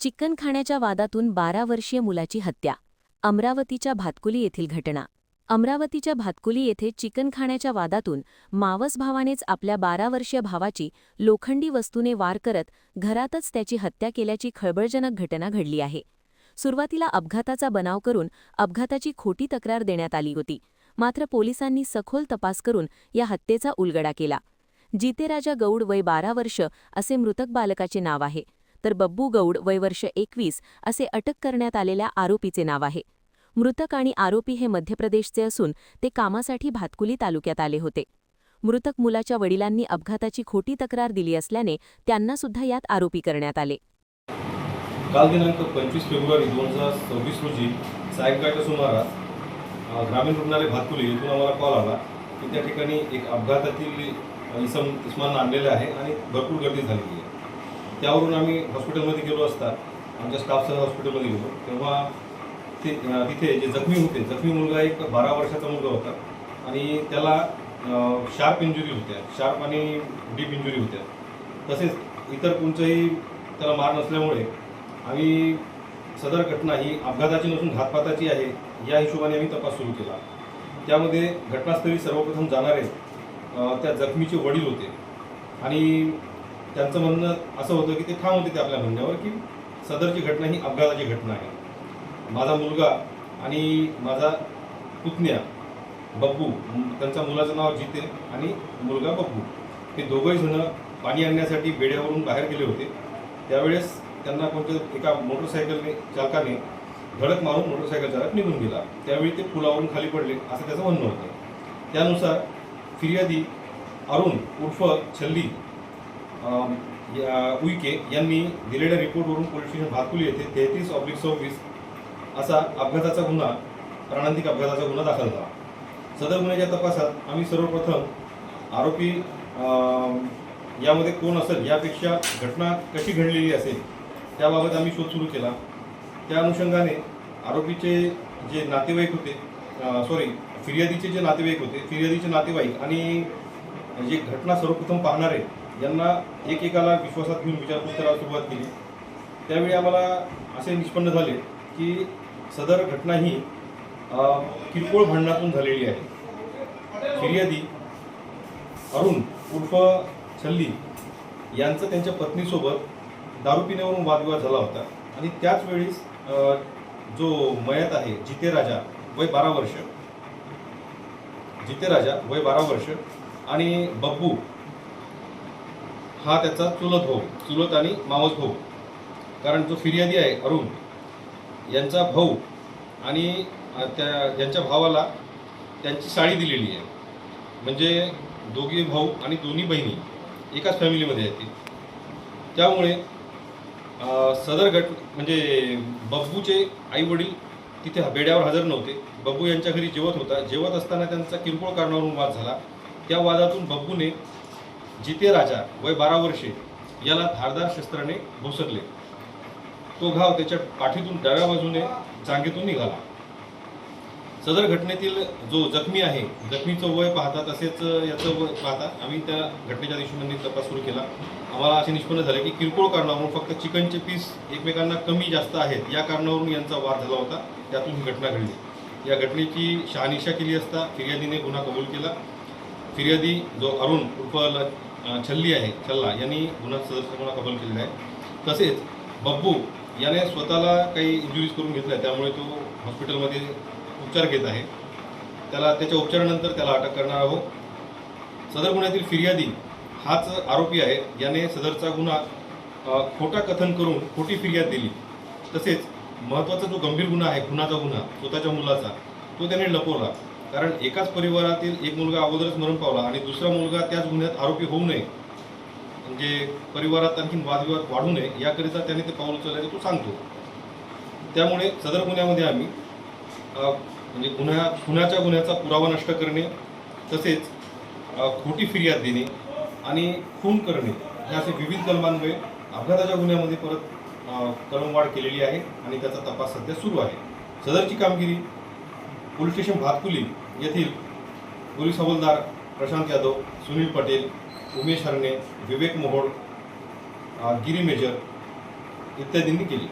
Chicken खाण्याच्या वादातून 12 वर्षीय मुलाची हत्या. अमरावतीच्या भातकुली येथील घटना. अमरावतीच्या भातकुली येथे चिकन खाण्याच्या वादातून मावस भावानेच आपल्या 12 वर्षीय भावाची लोखंडी वस्तूने वार करत घरातच त्याची हत्या केल्याची खळबळजनक घटना घडली आहे. सुरुवातीला अपघाताचा बनाव करून अपघाताची खोटी तक्रार देण्यात आली होती. मात्र पोलिसांनी सखोल तपास करून या हत्येचा उलगडा केला. जितेराजा गौड वय 12 वर्ष असे मृतक बालकाचे नाव आहे, तर बब्बू गौड वय वर्ष 21 असे अटक करण्यात आलेल्या आरोपीचे नाव आहे. मृतक आणि आरोपी हे मध्य प्रदेशचे असून ते कामासाठी भातकुली तालुक्यात आले होते. मृतक मुलाच्या वडिलांनी अपघाताची खोटी तक्रार दिली असल्याने त्यांना सुद्धा यात आरोपी करण्यात आले. काल दिनांक 25 फेब्रुवारी 2026 रोजी सायंकाळच्या सुमारास ग्रामीण रुग्णालय भातकुली येथून आम्हाला कॉल आला की त्या ठिकाणी एक अपघातातील इस्मांना आणलेले आहे आणि भरपूर गर्दी झालेली आहे. त्यावरून आम्ही हॉस्पिटलमध्ये गेलो असता आमच्या स्टाफसह हॉस्पिटलमध्ये गेलो तेव्हा तिथे जे जखमी मुलगा एक 12 वर्षाचा मुलगा होता आणि त्याला शार्प इंजुरी होत्या, शार्प आणि डीप इंजुरी होत्या. तसेच इतर कोणताही त्याला मार नसल्यामुळे आम्ही सदर घटना ही अपघाताची नसून घातपाताची आहे या हिशोबाने आम्ही तपास सुरू केला. त्यामध्ये घटनास्थळी सर्वप्रथम जाणारे त्या जखमीचे वडील होते आणि त्यांचं म्हणणं असं होतं की ते ठाम होते ते आपल्या म्हणण्यावर की सदरची घटना ही अपघाताची घटना आहे. माझा मुलगा आणि माझा पुतण्या बब्बू, त्यांच्या मुलाचं नाव जिते आणि मुलगा बब्बू, हे दोघंही जण पाणी आणण्यासाठी बेड्यावरून बाहेर गेले होते. त्यावेळेस त्यांना कोणत्या एका मोटरसायकलने चालकाने धडक मारून मोटरसायकल चालक निघून गेला. त्यावेळी ते पुलावरून खाली पडले असं त्याचं म्हणणं होतं. त्यानुसार फिर्यादी अरुण उर्फ छल्ली उईके यांनी दिलेल्या रिपोर्टवरून पोलीस स्टेशन भातकुली येथे 33/26 असा अपघाताचा गुन्हा, प्राणांतिक अपघाताचा गुन्हा दाखल झाला. सदर गुन्ह्याच्या तपासात आम्ही सर्वप्रथम आरोपी यामध्ये कोण असेल यापेक्षा घटना कशी घडलेली असेल त्याबाबत आम्ही शोध सुरू केला. त्या अनुषंगाने आरोपीचे जे नातेवाईक होते, फिर्यादीचे जे नातेवाईक होते, फिर्यादीचे नातेवाईक आणि जे घटना सर्वप्रथम पाहणारे यांना एकेकाला विश्वासात घेऊन विचारपूस करायला सुरुवात केली. त्यावेळी आम्हाला असे निष्पन्न झाले की सदर घटना ही किरकोळ भांडणातून झालेली आहे. फिर्यादी अरुण उर्फ छल्ली यांचं त्यांच्या पत्नीसोबत दारू पिण्यावरून वादविवाद झाला होता आणि त्याच वेळीस जो मयत आहे जितेराजा वय 12 वर्ष आणि बब्बू हा त्याचा चुलत आणि मावस भाऊ, कारण जो फिर्यादी आहे अरुण यांचा भाऊ आणि यांच्या भावाला त्यांची साडी दिलेली आहे. म्हणजे दोघे भाऊ आणि दोन्ही बहिणी एकाच फॅमिलीमध्ये आहेत. त्यामुळे सदर म्हणजे बब्बूचे आईवडील तिथे बेड्यावर हजर नव्हते. बब्बू यांच्या घरी जेवत असताना त्यांचा किरकोळ कारणावरून वाद झाला. त्या वादातून बब्बूने जितेराजा वय 12 वर्षे याला धारदार शस्त्राने भोसकले. तो घाव त्याच्या पाठीतून डाव्या बाजूने जांघेतून निघाला. सदर घटनेतील जो जखमी आहे, जखमीचं वय पाहता तसेच याचं वय पाहता आम्ही त्या घटनेच्या दिवशी तपास सुरू केला. आम्हाला असे निष्पन्न झाले की किरकोळ कारणावरून फक्त चिकनचे पीस एकमेकांना कमी जास्त आहेत या कारणावरून यांचा वाद झाला होता. त्यातून ही घटना घडली. या घटनेची शहानिशा केली असता फिर्यादीने गुन्हा कबूल केला. फिर्यादी जो अरुण उर्फ छल्ला यांनी सदरचा गुन्हा कबूल केलेला आहे. तसेच बब्बू याने स्वतःला काही इंजुरीज करून घेतल्या, त्यामुळे तो हॉस्पिटलमध्ये उपचार घेत आहे. त्याच्या उपचारानंतर त्याला अटक करणार आहोत. सदर गुन्ह्यातील फिर्यादी हाच आरोपी आहे. याने सदरचा गुन्हा खोटा कथन करून खोटी फिर्याद दिली. तसेच महत्त्वाचा जो गंभीर गुन्हा आहे, खुनाचा गुन्हा स्वतःच्या मुलाचा, तो त्याने लपवला. कारण एकाच परिवारातील एक मुलगा अगोदरच मरण पावला आणि दुसरा मुलगा त्याच गुन्ह्यात आरोपी होऊ नये, म्हणजे परिवारात आणखी वादविवाद वाढू नये याकरिता त्याने ते पाऊल उचलल्याचे तो सांगतो. त्यामुळे सदर गुन्ह्यामध्ये आम्ही म्हणजे खुनाच्या गुन्ह्याचा पुरावा नष्ट करणे, तसेच खोटी फिर्याद देणे आणि खून करणे हे असे विविध कलमांमुळे अपघाताच्या गुन्ह्यामध्ये परत कलमवाढ केलेली आहे आणि त्याचा तपास सध्या सुरू आहे. सदरची कामगिरी पोलीस स्टेशन भातकुली येथील पोलीस हवालदार प्रशांत यादव, सुनील पटेल, उमेश हरणे, विवेक मोहोळ, गिरी मेजर इत्यादींनी केली.